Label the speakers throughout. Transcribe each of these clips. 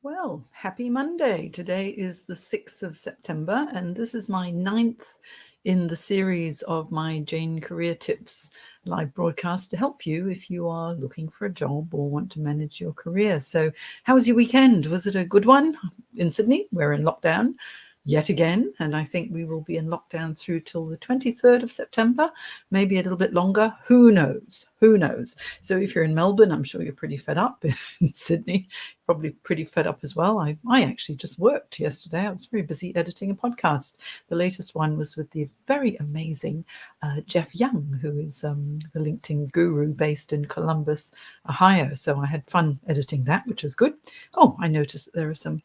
Speaker 1: Well, happy Monday. Today is the 6th of September, and this is my ninth in the series of my Jane Career Tips live broadcast to help you if you are looking for a job or want to manage your career. So, how was your weekend? Was it a good one? In Sydney, we're in lockdown yet again, and I think we will be in lockdown through till the 23rd of September, maybe a little bit longer. Who knows? Who knows? So if you're in Melbourne, I'm sure you're pretty fed up. In Sydney, probably pretty fed up as well. I actually just worked yesterday. I was very busy editing a podcast. The latest one was with the very amazing Jeff Young, who is the LinkedIn guru based in Columbus, Ohio. So I had fun editing that, which was good. Oh, I noticed there are some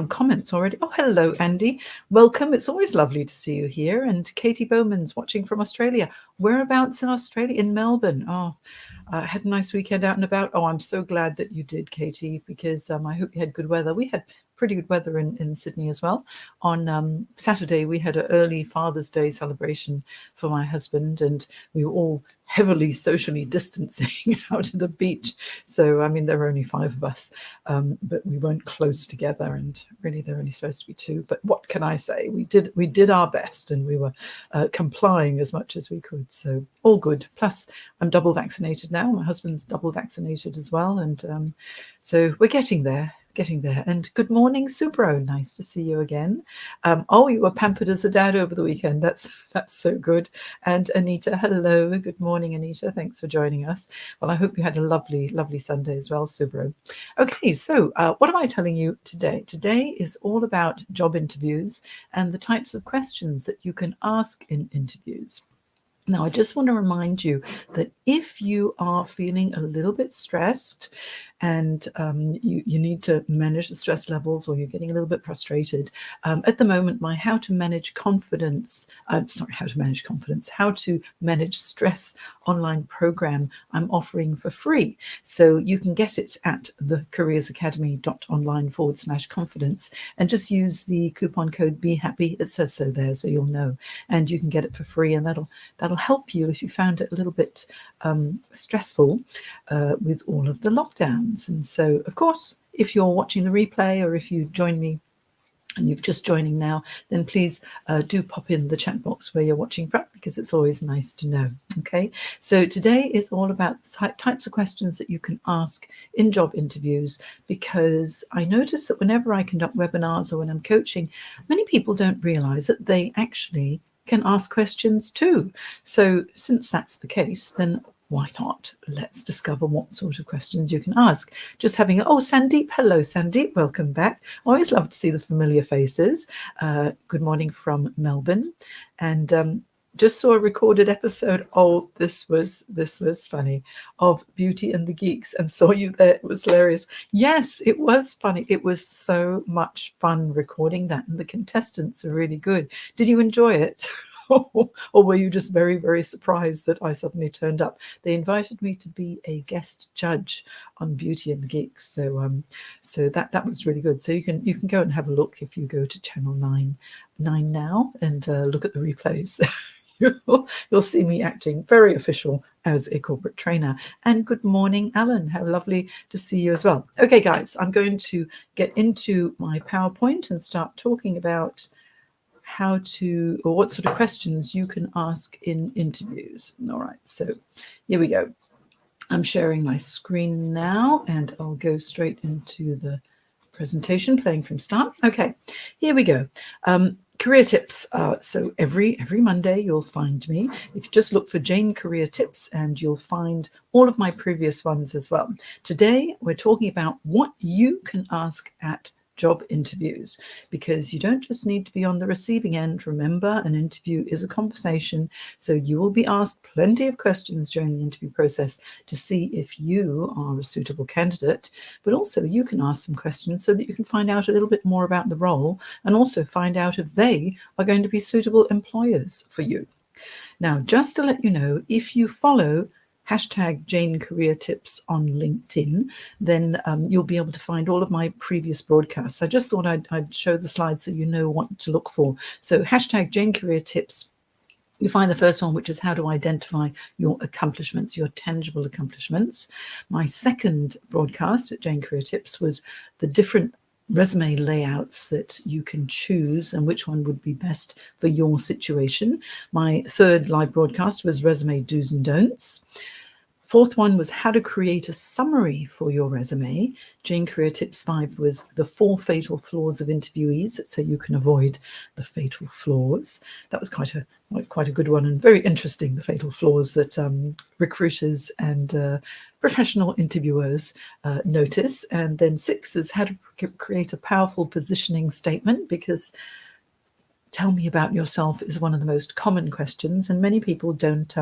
Speaker 1: comments already. Oh, hello, Andy. Welcome. It's always lovely to see you here. And Katie Bowman's watching from Australia. Whereabouts in Australia? In Melbourne. Oh, I had a nice weekend out and about. Oh, I'm so glad that you did, Katie, because I hope you had good weather. We had pretty good weather in Sydney as well. On Saturday, we had an early Father's Day celebration for my husband, and we were all heavily socially distancing out at the beach. So, I mean, there were only 5 of us, but we weren't close together, and really there are only supposed to be 2. But what can I say? We did our best, and we were complying as much as we could. So all good. Plus, I'm double vaccinated now. My husband's double vaccinated as well, and so we're getting there. And good morning, Subro. Nice to see you again. Oh, you were pampered as a dad over the weekend. That's so good. And Anita, hello. Good morning, Anita. Thanks for joining us. Well, I hope you had a lovely, lovely Sunday as well, Subro. Okay, so what am I telling you today? Today is all about job interviews and the types of questions that you can ask in interviews. Now, I just want to remind you that if you are feeling a little bit stressed and you need to manage the stress levels, or you're getting a little bit frustrated, at the moment, my how to manage stress online program I'm offering for free. So you can get it at thecareersacademy.online/confidence and just use the coupon code BeHappy. It says so there, so you'll know. And you can get it for free, and that'll help you if you found it a little bit stressful with all of the lockdowns. And so, of course, if you're watching the replay, or if you join me and you're just joining now, then please do pop in the chat box where you're watching from, because it's always nice to know. Okay, so today is all about types of questions that you can ask in job interviews, because I notice that whenever I conduct webinars or when I'm coaching, many people don't realize that they actually can ask questions too. So since that's the case, then why not? Let's discover what sort of questions you can ask. Just having Sandeep. Hello, Sandeep. Welcome back. Always love to see the familiar faces. Good morning from Melbourne. And just saw a recorded episode. Oh, this was funny, of Beauty and the Geeks, and saw you there. It was hilarious. Yes, it was funny. It was so much fun recording that, and the contestants are really good. Did you enjoy it? Or were you just very, very surprised that I suddenly turned up? They invited me to be a guest judge on Beauty and the Geeks, so that was really good. So you can go and have a look if you go to Channel 9 now and look at the replays. You'll see me acting very official as a corporate trainer. And good morning, Alan. How lovely to see you as well. Okay, guys, I'm going to get into my PowerPoint and start talking about what sort of questions you can ask in interviews. All right, so here we go. I'm sharing my screen now, and I'll go straight into the presentation, playing from start. Okay, here we go. Career tips. So every Monday you'll find me. If you just look for Jane Career Tips, and you'll find all of my previous ones as well. Today we're talking about what you can ask at job interviews, because you don't just need to be on the receiving end. Remember, an interview is a conversation, so you will be asked plenty of questions during the interview process to see if you are a suitable candidate, but also you can ask some questions so that you can find out a little bit more about the role, and also find out if they are going to be suitable employers for you. Now, just to let you know, if you follow #Jane Career Tips on LinkedIn, then you'll be able to find all of my previous broadcasts. I just thought I'd show the slides so you know what to look for. So #Jane Career Tips. You find the first one, which is how to identify your accomplishments, your tangible accomplishments. My second broadcast at Jane Career Tips was the different resume layouts that you can choose and which one would be best for your situation. My third live broadcast was resume do's and don'ts. Fourth one was how to create a summary for your resume. Jane Career Tips 5 was the 4 fatal flaws of interviewees, so you can avoid the fatal flaws. That was quite a good one and very interesting, the fatal flaws that recruiters and professional interviewers notice. And then 6 is how to create a powerful positioning statement, because tell me about yourself is one of the most common questions, and many people don't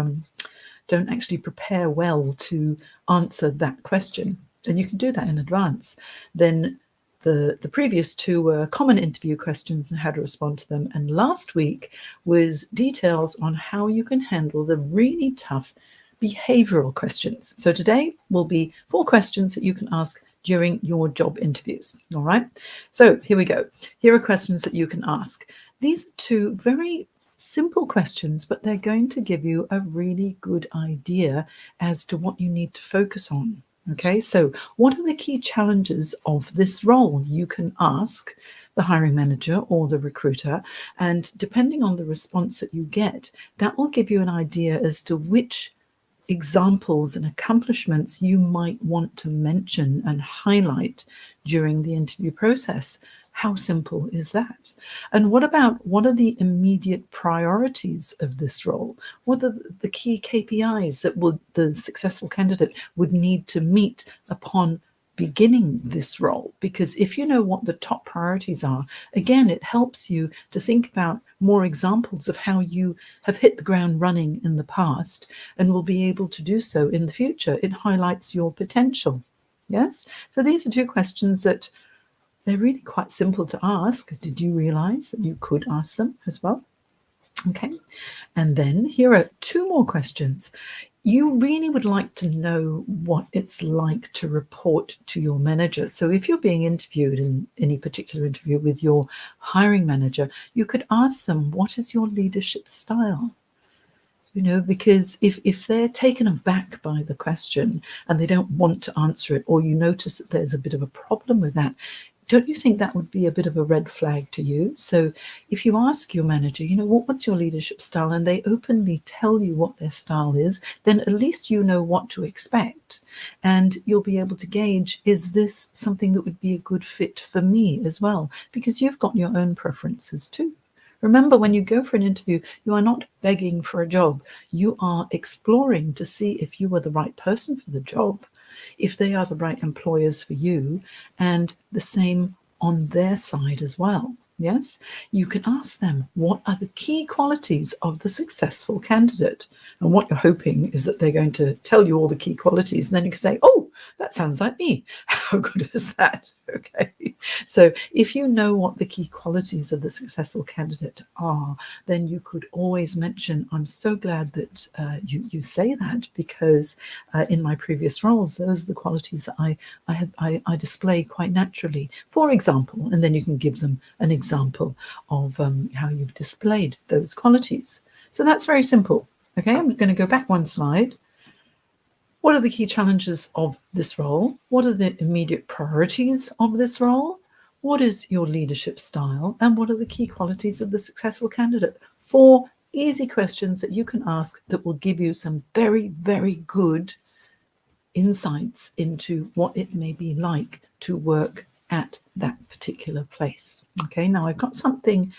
Speaker 1: actually prepare well to answer that question. And you can do that in advance. Then the previous 2 were common interview questions and how to respond to them. And last week was details on how you can handle the really tough behavioral questions. So today will be 4 questions that you can ask during your job interviews. All right. So here we go. Here are questions that you can ask. These are 2 very simple questions, but they're going to give you a really good idea as to what you need to focus on. Okay, so what are the key challenges of this role? You can ask the hiring manager or the recruiter, and depending on the response that you get, that will give you an idea as to which examples and accomplishments you might want to mention and highlight during the interview process. How simple is that? And what are the immediate priorities of this role? What are the key KPIs that the successful candidate would need to meet upon beginning this role? Because if you know what the top priorities are, again, it helps you to think about more examples of how you have hit the ground running in the past and will be able to do so in the future. It highlights your potential. Yes? So these are 2 questions that they're really quite simple to ask. Did you realize that you could ask them as well? Okay. And then here are 2 more questions. You really would like to know what it's like to report to your manager. So if you're being interviewed in any particular interview with your hiring manager, you could ask them, what is your leadership style? Because if they're taken aback by the question and they don't want to answer it, or you notice that there's a bit of a problem with that, don't you think that would be a bit of a red flag to you? So if you ask your manager, what's your leadership style, and they openly tell you what their style is, then at least you know what to expect. And you'll be able to gauge, is this something that would be a good fit for me as well? Because you've got your own preferences too. Remember, when you go for an interview, you are not begging for a job. You are exploring to see if you are the right person for the job, if they are the right employers for you, and the same on their side as well. Yes, you can ask them, what are the key qualities of the successful candidate? And what you're hoping is that they're going to tell you all the key qualities, and then you can say, oh, that sounds like me. How good is that? Okay. So if you know what the key qualities of the successful candidate are, then you could always mention, I'm so glad that you say that, because in my previous roles, those are the qualities that I display quite naturally, for example, and then you can give them an example of how you've displayed those qualities. So that's very simple. Okay, I'm going to go back 1 slide. What are the key challenges of this role? What are the immediate priorities of this role? What is your leadership style? And what are the key qualities of the successful candidate? 4 easy questions that you can ask that will give you some very, very good insights into what it may be like to work at that particular place. Okay, now I've got something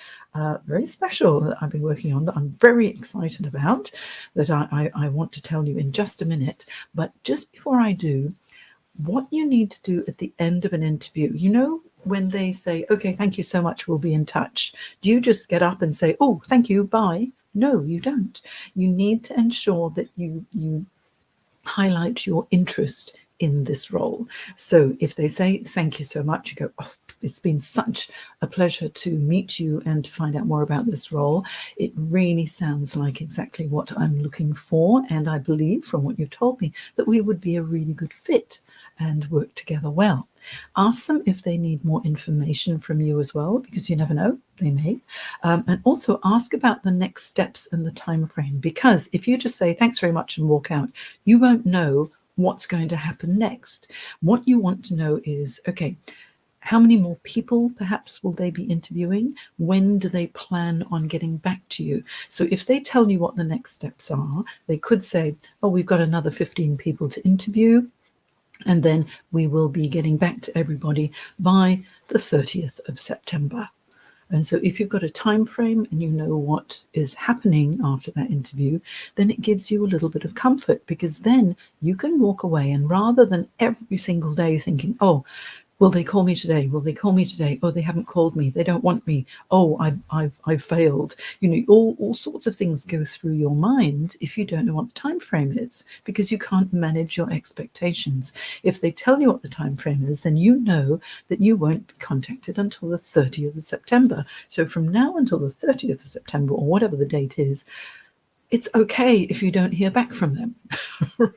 Speaker 1: very special that I've been working on that I'm very excited about, that I want to tell you in just a minute. But just before I do, what you need to do at the end of an interview, when they say, okay, thank you so much, we'll be in touch, do you just get up and say, oh, thank you, bye? No, you don't. You need to ensure that you highlight your interest in this role. So if they say, thank you so much, you go, oh, it's been such a pleasure to meet you and to find out more about this role. It really sounds like exactly what I'm looking for. And I believe from what you've told me that we would be a really good fit and work together well. Ask them if they need more information from you as well, because you never know, they may. And also ask about the next steps and the time frame, because if you just say thanks very much and walk out, you won't know what's going to happen next. What you want to know is, okay, How many more people perhaps will they be interviewing? When do they plan on getting back to you? So if they tell you what the next steps are, they could say, oh, we've got another 15 people to interview, and then we will be getting back to everybody by the 30th of September. And so if you've got a time frame and you know what is happening after that interview, then it gives you a little bit of comfort, because then you can walk away, and rather than every single day thinking, oh, will they call me today? Will they call me today? Oh, they haven't called me. They don't want me. Oh, I've failed. You know, all sorts of things go through your mind if you don't know what the time frame is, because you can't manage your expectations. If they tell you what the time frame is, then you know that you won't be contacted until the 30th of September. So from now until the 30th of September, or whatever the date is, it's okay if you don't hear back from them,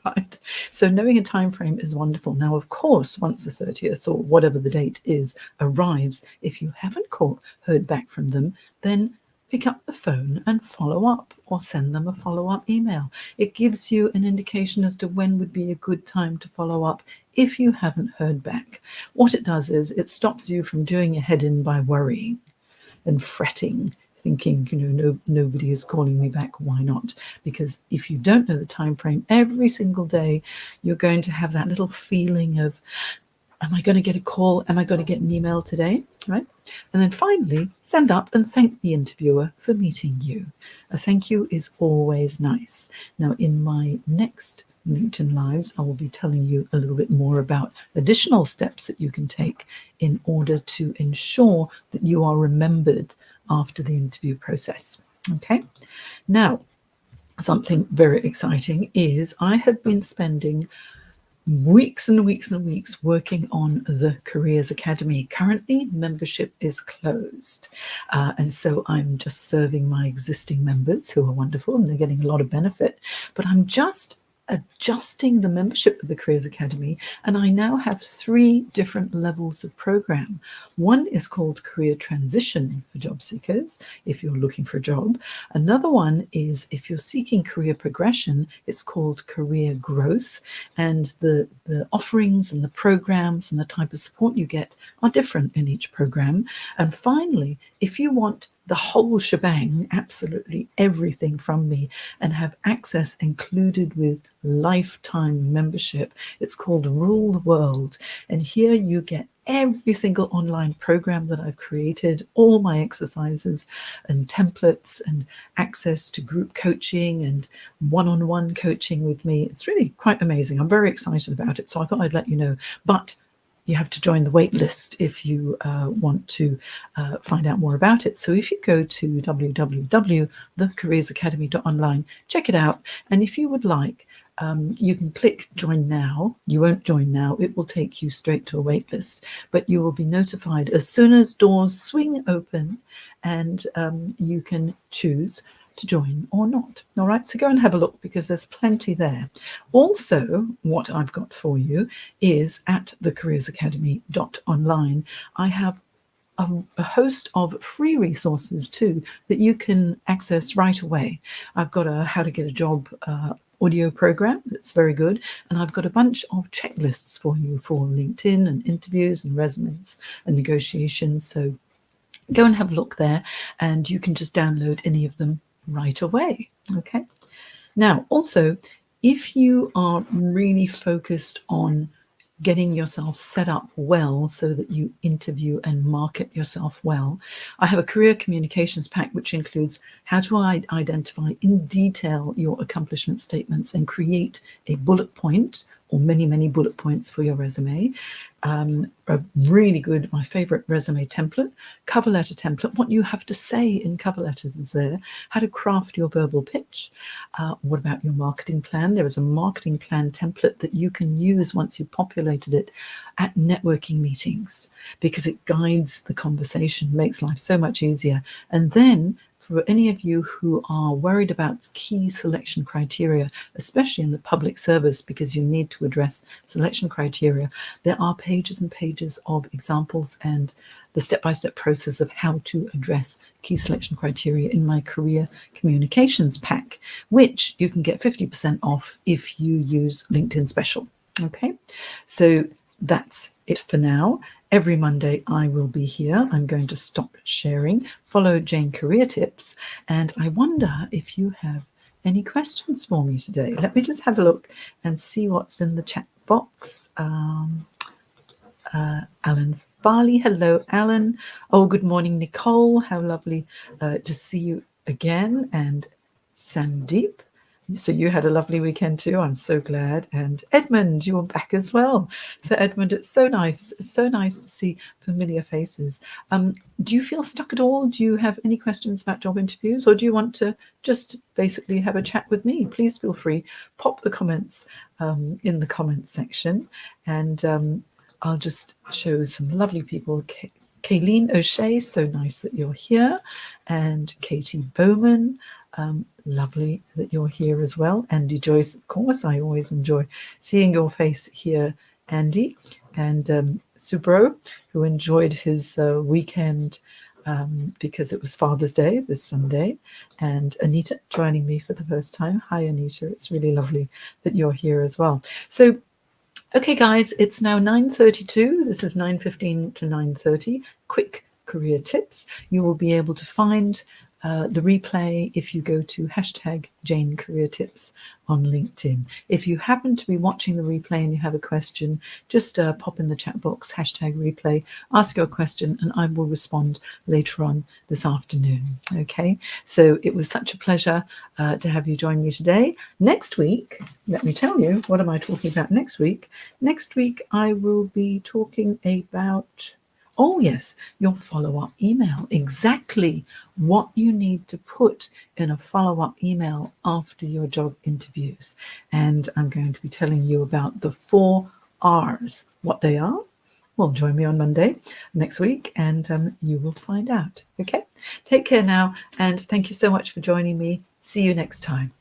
Speaker 1: right? So knowing a time frame is wonderful. Now, of course, once the 30th or whatever the date is arrives, if you haven't heard back from them, then pick up the phone and follow up, or send them a follow-up email. It gives you an indication as to when would be a good time to follow up if you haven't heard back. What it does is it stops you from doing your head in by worrying and fretting, thinking, you know, nobody is calling me back, why not? Because if you don't know the time frame, every single day you're going to have that little feeling of, am I going to get a call? Am I going to get an email today? Right? And then finally, stand up and thank the interviewer for meeting you. A thank you is always nice. Now, in my next LinkedIn Lives, I will be telling you a little bit more about additional steps that you can take in order to ensure that you are remembered after the interview process. Okay. Now, something very exciting is I have been spending weeks and weeks and weeks working on the Careers Academy. Currently, membership is closed. And so I'm just serving my existing members, who are wonderful and they're getting a lot of benefit. But I'm just adjusting the membership of the Careers Academy, and I now have 3 different levels of program. One is called Career Transition for job seekers, if you're looking for a job. Another one is, if you're seeking career progression, it's called Career Growth, and the offerings and the programs and the type of support you get are different in each program. And finally, if you want the whole shebang, absolutely everything from me, and have access included with lifetime membership, it's called Rule the World. And here you get every single online program that I've created, all my exercises and templates, and access to group coaching and one-on-one coaching with me. It's really quite amazing. I'm very excited about it. So I thought I'd let you know. But you have to join the wait list if you want to find out more about it. So if you go to www.thecareersacademy.online, check it out. And if you would like, you can click join now. You won't join now. It will take you straight to a wait list, but you will be notified as soon as doors swing open, and you can choose to join or not. All right, so go and have a look, because there's plenty there. Also, what I've got for you is at thecareersacademy.online. I have a host of free resources too that you can access right away. I've got a how to get a job audio program that's very good, and I've got a bunch of checklists for you for LinkedIn and interviews and resumes and negotiations. So go and have a look there, and you can just download any of them right away. Okay. Now, also, if you are really focused on getting yourself set up well so that you interview and market yourself well, I have a career communications pack which includes how to identify in detail your accomplishment statements and create a bullet point or many bullet points for your resume. A really good, my favorite resume template, cover letter template, what you have to say in cover letters is there, how to craft your verbal pitch. What about your marketing plan? There is a marketing plan template that you can use once you've populated it at networking meetings, because it guides the conversation, makes life so much easier. And then for any of you who are worried about key selection criteria, especially in the public service, because you need to address selection criteria, there are pages and pages of examples and the step-by-step process of how to address key selection criteria in my career communications pack, which you can get 50% off if you use LinkedIn Special. Okay, so that's it for now. Every Monday I will be here. I'm going to stop sharing. Follow Jane Career Tips. And I wonder if you have any questions for me today. Let me just have a look and see what's in the chat box. Alan Farley. Hello, Alan. Oh, good morning, Nicole. How lovely to see you again. And Sandeep. So you had a lovely weekend too. I'm so glad. And Edmund, you were back as well. So Edmund, it's so nice. It's so nice to see familiar faces. Do you feel stuck at all? Do you have any questions about job interviews, or do you want to just basically have a chat with me? Please feel free. Pop the comments in the comments section, and I'll just show some lovely people. Kayleen O'Shea, so nice that you're here. And Katie Bowman, lovely that you're here as well. Andy Joyce, of course, I always enjoy seeing your face here, Andy. And Subro, who enjoyed his weekend because it was Father's Day this Sunday. And Anita joining me for the first time. Hi, Anita. It's really lovely that you're here as well. So, okay, guys, it's now 9:32. This is 9:15 to 9:30. Quick career tips. You will be able to find the replay if you go to hashtag Jane Career Tips on LinkedIn. If you happen to be watching the replay and you have a question, just pop in the chat box, hashtag replay, ask your question, and I will respond later on this afternoon. Okay, so it was such a pleasure to have you join me today. Next week, let me tell you, what am I talking about next week? Next week, I will be talking about, oh yes, your follow-up email. Exactly what you need to put in a follow-up email after your job interviews. And I'm going to be telling you about the 4 R's. What they are? Well, join me on Monday next week and you will find out. Okay? Take care now, and thank you so much for joining me. See you next time.